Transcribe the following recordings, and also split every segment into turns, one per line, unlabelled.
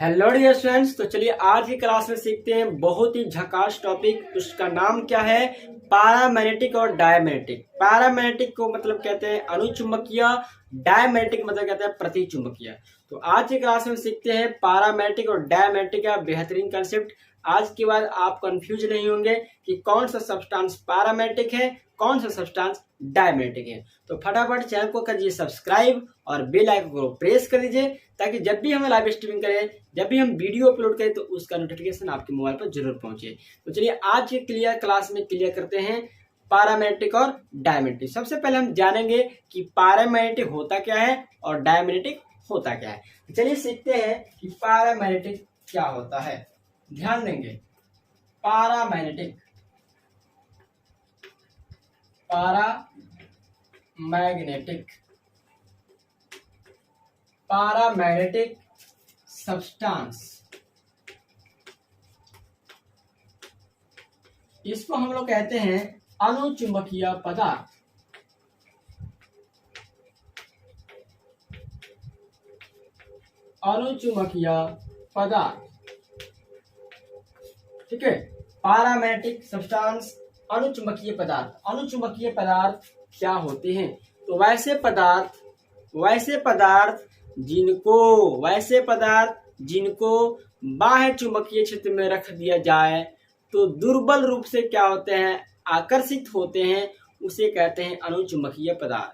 Hello dear students. तो चलिए आज की क्लास में सीखते हैं बहुत ही झकास टॉपिक। उसका नाम क्या है? पैरामैग्नेटिक और डायमैग्नेटिक। पैरामैग्नेटिक को मतलब कहते हैं अनुचुंबकीय, डायमैग्नेटिक मतलब कहते हैं प्रतिचुंबकीय। तो आज की क्लास में सीखते हैं पैरामैग्नेटिक और डायमैग्नेटिक का बेहतरीन कंसेप्ट। आज के बाद आप कंफ्यूज नहीं होंगे कि कौन सा सब्सटेंस पैरामैग्नेटिक है, कौन सा सब्सटेंस डायमैग्नेटिक है। तो फटाफट चैनल को करिए सब्सक्राइब और बेल आइकन को प्रेस कर दीजिए ताकि जब भी हम लाइव स्ट्रीमिंग करें, जब भी हम वीडियो अपलोड करें तो उसका नोटिफिकेशन आपके मोबाइल पर जरूर पहुंचे। तो चलिए आज के क्लास में क्लियर करते हैं पैरामैग्नेटिक और डायमैग्नेटिक। सबसे पहले हम जानेंगे कि पैरामैग्नेटिक होता क्या है और डायमैग्नेटिक होता क्या है। चलिए सीखते हैं कि पैरामैग्नेटिक क्या होता है। ध्यान देंगे, पैरामैग्नेटिक पैरामैग्नेटिक सब्सटेंस, इसको हम लोग कहते हैं अनुचुंबकीय पदार्थ। अनुचुंबकीय पदार्थ, ठीक है। पैरामैग्नेटिक सब्सटेंस, अनुचुंबकीय पदार्थ। अनुचुंबकीय पदार्थ क्या होते हैं? तो वैसे पदार्थ जिनको बाह्य चुंबकीय क्षेत्र में रख दिया जाए तो दुर्बल रूप से क्या होते हैं? आकर्षित होते हैं। उसे कहते हैं अनुचुंबकीय पदार्थ।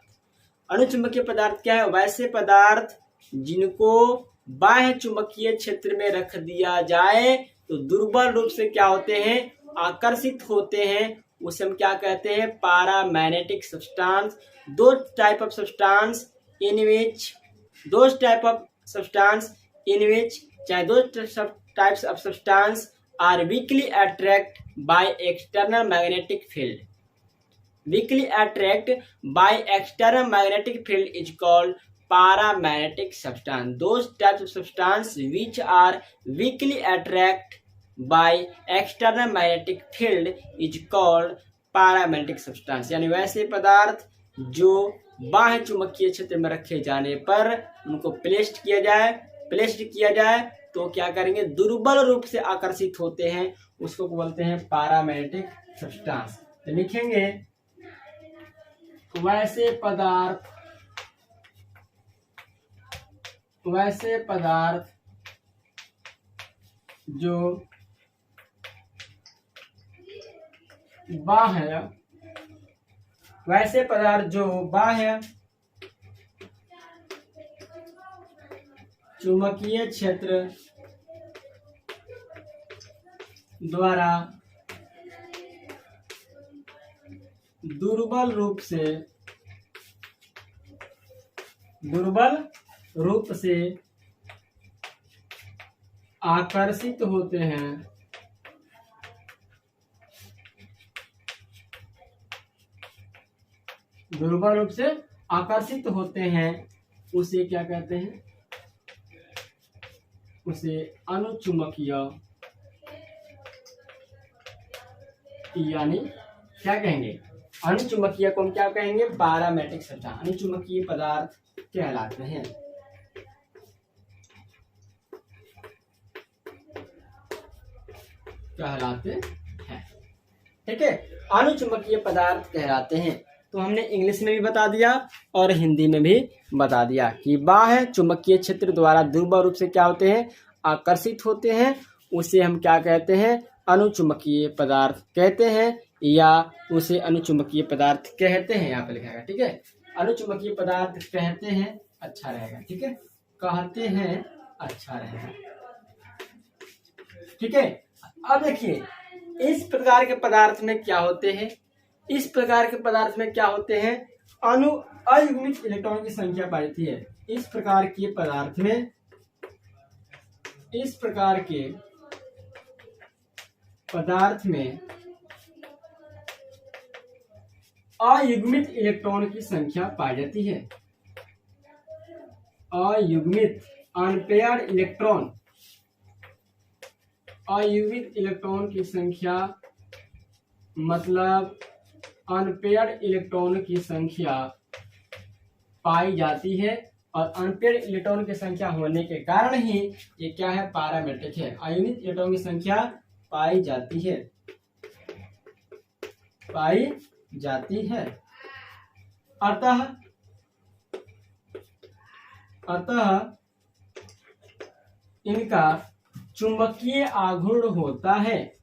अनुचुंबकीय पदार्थ क्या है? वैसे पदार्थ जिनको बाह्य चुंबकीय क्षेत्र में रख दिया जाए तो दुर्बल रूप से क्या होते हैं? आकर्षित होते हैं। उसे हम क्या कहते हैं? Paramagnetic substance. दो type of substance in which चाहे दो types of substance are weakly attract by external magnetic field. Weakly attract by external magnetic field is called paramagnetic substance. Those types of substance which are weakly attract by external magnetic field is called paramagnetic substance. यानी वैसे पदार्थ जो बाह्य चुंबकीय क्षेत्र में रखे जाने पर उनको प्लेस्ड किया जाए तो क्या करेंगे? दुर्बल रूप से आकर्षित होते हैं। उसको बोलते हैं पैरामैग्नेटिक सब्सटेंस। तो लिखेंगे वैसे पदार्थ जो बाह्य चुंबकीय क्षेत्र द्वारा दुर्बल रूप से आकर्षित होते हैं। दुर्बल रूप से आकर्षित होते हैं उसे क्या कहते हैं? उसे अनुचुंबकीय, यानी क्या कहेंगे? अनुचुंबकीय को हम क्या कहेंगे? Paramagnetic substance. अनुचुंबकीय पदार्थ कहलाते हैं। ठीक है, अनुचुंबकीय पदार्थ कहलाते हैं। तो हमने इंग्लिश में भी बता दिया और हिंदी में भी बता दिया कि बाह्य चुंबकीय क्षेत्र द्वारा दुर्बल रूप से क्या होते हैं? आकर्षित होते हैं। उसे हम क्या कहते हैं? अनुचुंबकीय पदार्थ कहते हैं, या उसे अनुचुंबकीय पदार्थ कहते हैं। यहाँ पे लिखा है, ठीक है। अनुचुंबकीय पदार्थ कहते हैं, अच्छा रहेगा, ठीक है। कहते हैं, अच्छा रहेगा, ठीक है। अब देखिए इस प्रकार के पदार्थ में क्या होते हैं? अयुग्मित इलेक्ट्रॉन की संख्या पाई जाती है। इस प्रकार के पदार्थ में अयुग्मित इलेक्ट्रॉन की संख्या पाई जाती है। अयुग्मित, अनपेयर्ड इलेक्ट्रॉन की संख्या मतलब अनपेयर्ड इलेक्ट्रॉन की संख्या पाई जाती है और अनपेयर्ड इलेक्ट्रॉन की संख्या होने के कारण ही ये क्या है, पैरामेट्रिक है। अयोनित इलेक्ट्रॉन की संख्या पाई जाती है, पाई जाती है। अतः इनका चुंबकीय आघूर्ण होता है,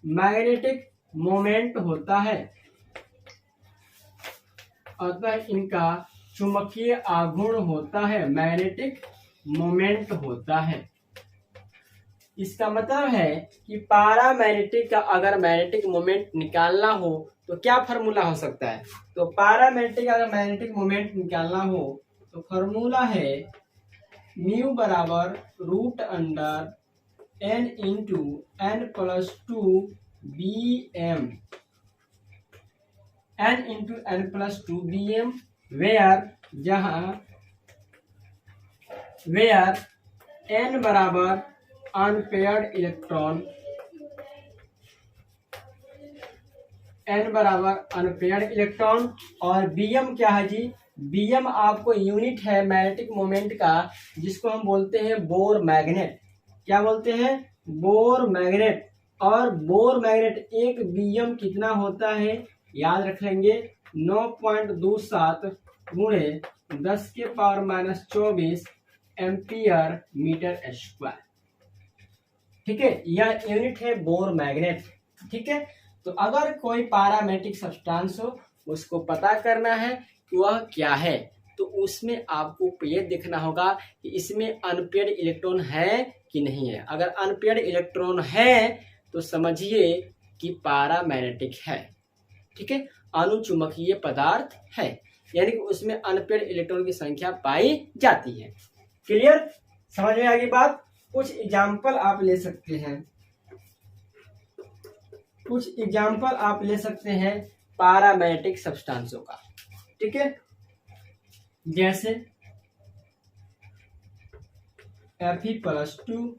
मैग्नेटिक मोमेंट होता है। अतः इनका चुंबकीय आघूर्ण होता है, मैग्नेटिक मोमेंट होता है। इसका मतलब है कि पैरामैग्नेटिक का अगर मैग्नेटिक मोमेंट निकालना हो तो क्या फॉर्मूला हो सकता है। तो पैरामैग्नेटिक अगर मैग्नेटिक मोमेंट निकालना हो तो फॉर्मूला है म्यू बराबर root under n into n plus 2 B M, n into n plus 2 B M, where n बराबर अनपेयर्ड इलेक्ट्रॉन, एन बराबर अनपेयर्ड इलेक्ट्रॉन। और बीएम क्या है जी, बीएम आपको यूनिट है मैग्नेटिक मोमेंट का, जिसको हम बोलते हैं बोर मैग्नेट। क्या बोलते हैं, बोर मैग्नेट। और बोर मैग्नेट एक बीएम कितना होता है, याद रख लेंगे 9.27 गुणे 10⁻⁻24 एम्पियर मीटर स्क्वायर। ठीक है, यह यूनिट है बोर मैग्नेट। ठीक है, तो अगर कोई पैरामैग्नेटिक सब्सटेंस हो उसको पता करना है कि वह क्या है, तो उसमें आपको ये देखना होगा कि इसमें अनपेयर्ड इलेक्ट्रॉन है कि नहीं है। अगर अनपेयर्ड इलेक्ट्रॉन है तो समझिए कि पैरामैग्नेटिक है। ठीक है, अनुचुंबकीय पदार्थ है, यानी कि उसमें अनपेयर्ड इलेक्ट्रॉन की संख्या पाई जाती है। क्लियर, समझ में आ गई बात। कुछ एग्जाम्पल आप ले सकते हैं, कुछ एग्जाम्पल आप ले सकते हैं पैरामैग्नेटिक सब्सटेंसों का। ठीक है, जैसे Fe+2,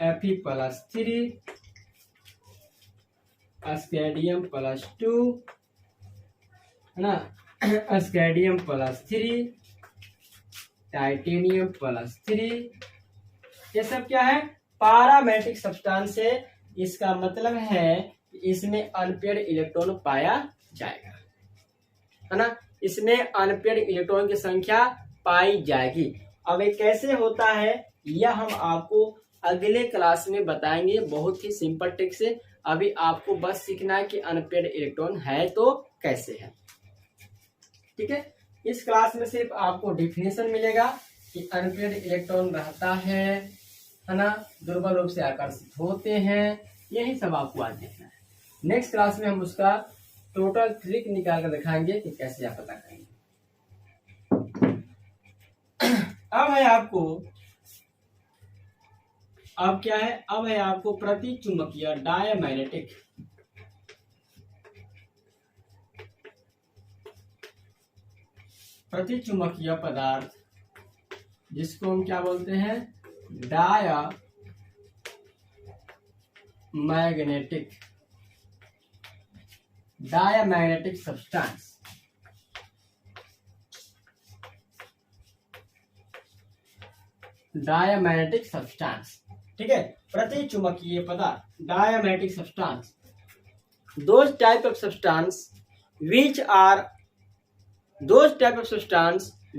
Fe+3, Scandium+2, है ना, Scandium+3, Titanium+3, ये सब क्या है, पैरामैग्नेटिक सब्सटेंस है। इसका मतलब है कि इसमें अनपेयर्ड इलेक्ट्रॉन पाया जाएगा, है ना, इसमें अनपेयर्ड इलेक्ट्रॉन की संख्या पाई जाएगी। अब ये कैसे होता है यह हम आपको अगले क्लास में बताएंगे, बहुत ही सिंपल ट्रिक से। अभी आपको बस सीखना है कि अनपेयर्ड इलेक्ट्रॉन है तो कैसे है। ठीक है, इस क्लास में सिर्फ आपको डिफिनेशन मिलेगा कि अनपेयर्ड इलेक्ट्रॉन रहता है ना, दुर्बल रूप से आकर्षित होते हैं, यही सब आपको आज देखना है। नेक्स्ट क्लास में हम उसका टोटल ट्रिक निकाल कर दिखाएंगे कि कैसे आप पता करेंगे। अब है आपको, अब क्या है, अब है आपको प्रतिचुंबकीय डायमैग्नेटिक। प्रतिचुंबकीय पदार्थ जिसको हम क्या बोलते हैं, diamagnetic, diamagnetic substance. Diamagnetic substance, ठीक है, प्रतिचुंबकीय पदार्थ, diamagnetic substance. Those type of substance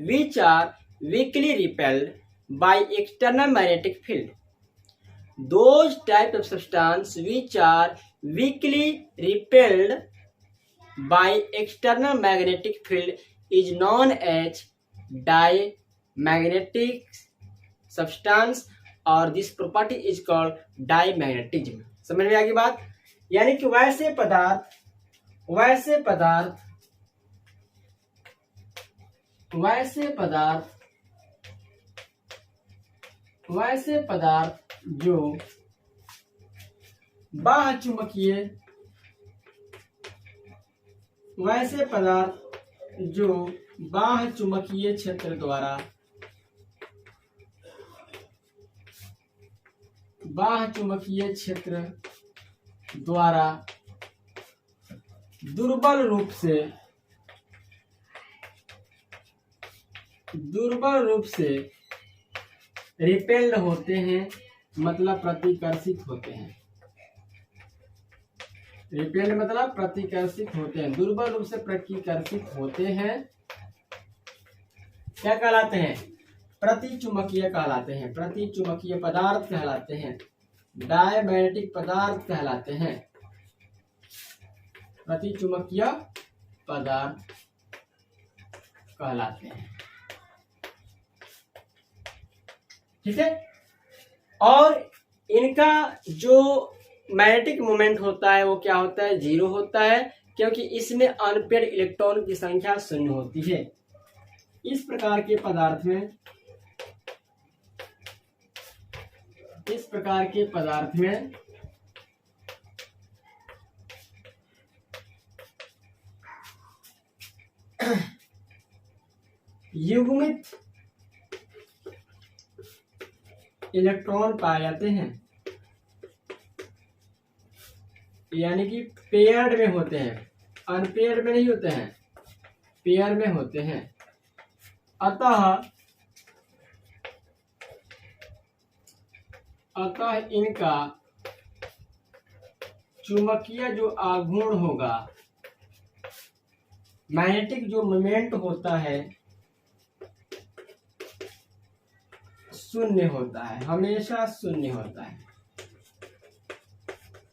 which are weakly repelled by external magnetic field. Those type of substance which are weakly repelled by external magnetic field is known as diamagnetic substance, और this property is called diamagnetism। समझ में आ गई बात। यानी कि वैसे पदार्थ जो बाह्य चुंबकीय क्षेत्र द्वारा दुर्बल रूप से दुर्बल रूप से रिपेल्ड होते हैं, मतलब प्रतिकर्षित होते हैं। रिपेल्ड मतलब प्रतिकर्षित होते हैं, दुर्बल रूप से प्रतिकर्षित होते हैं। क्या कहलाते हैं? प्रतिचुंबकीय कहलाते हैं, प्रतिचुंबकीय पदार्थ कहलाते हैं, डायमैग्नेटिक पदार्थ कहलाते हैं, प्रतिचुंबकीय पदार्थ कहलाते हैं। ठीक है। और इनका जो मैग्नेटिक मोमेंट होता है वो क्या होता है? 0 होता है, क्योंकि इसमें अनपेयर इलेक्ट्रॉन की संख्या 0 होती है। इस प्रकार के पदार्थ में युग्मित इलेक्ट्रॉन पाए जाते हैं, यानी कि पेयर्ड में होते हैं, अनपेयर्ड में नहीं होते हैं, पेयर में होते हैं। अतः इनका चुंबकीय जो आघूर्ण होगा, मैग्नेटिक जो मोमेंट होता है, 0 होता है, हमेशा 0 होता है।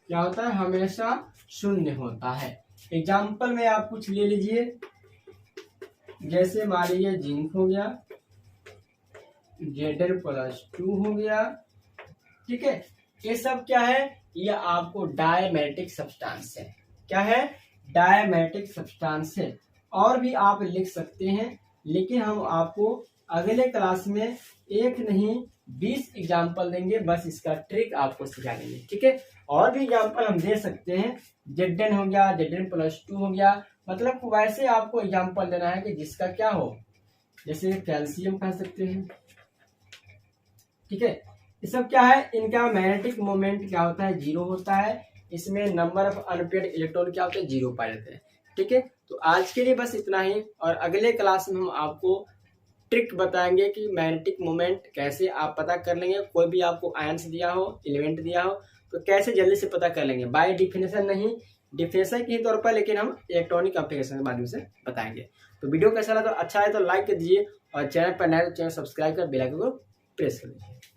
क्या होता है? हमेशा 0 होता है। एग्जाम्पल में आप कुछ ले लीजिए, जैसे मान लीजिए जिंक हो गया, Zn+2 हो गया। ठीक है, ये सब क्या है? ये आपको डायमैग्नेटिक सब्सटेंस है। क्या है? डायमैग्नेटिक सब्सटेंस है। और भी आप लिख सकते हैं, लेकिन हम आपको अगले क्लास में एक नहीं 20 एग्जाम्पल देंगे, बस इसका ट्रिक आपको सिखा देंगे। ठीक है, और भी एग्जाम्पल हम दे सकते हैं, Zn हो गया, Zn+2 हो गया, मतलब वैसे आपको एग्जाम्पल देना है कि जिसका क्या हो, जैसे कैल्शियम कह सकते हैं। ठीक है, ये सब क्या है? इनका मैग्नेटिक मोमेंट क्या होता है? 0 होता है। इसमें नंबर ऑफ अनपेयर्ड इलेक्ट्रॉन क्या होते हैं? 0 पाए जाते हैं। ठीक है, तो आज के लिए बस इतना ही, और अगले क्लास में हम आपको ट्रिक बताएंगे कि मैग्नेटिक मोमेंट कैसे आप पता कर लेंगे। कोई भी आपको आयंस दिया हो, एलिमेंट दिया हो, तो कैसे जल्दी से पता कर लेंगे, बाय डिफिनेशन नहीं, डिफिनेशन के ही तौर पर, लेकिन हम इलेक्ट्रॉनिक कॉन्फ़िगरेशन के माध्यम से बताएंगे। तो वीडियो कैसा लगा? तो अच्छा है तो लाइक कर दीजिए, और चैनल पर नए तो चैनल सब्सक्राइब कर बेल आइकन को प्रेस कर दीजिए।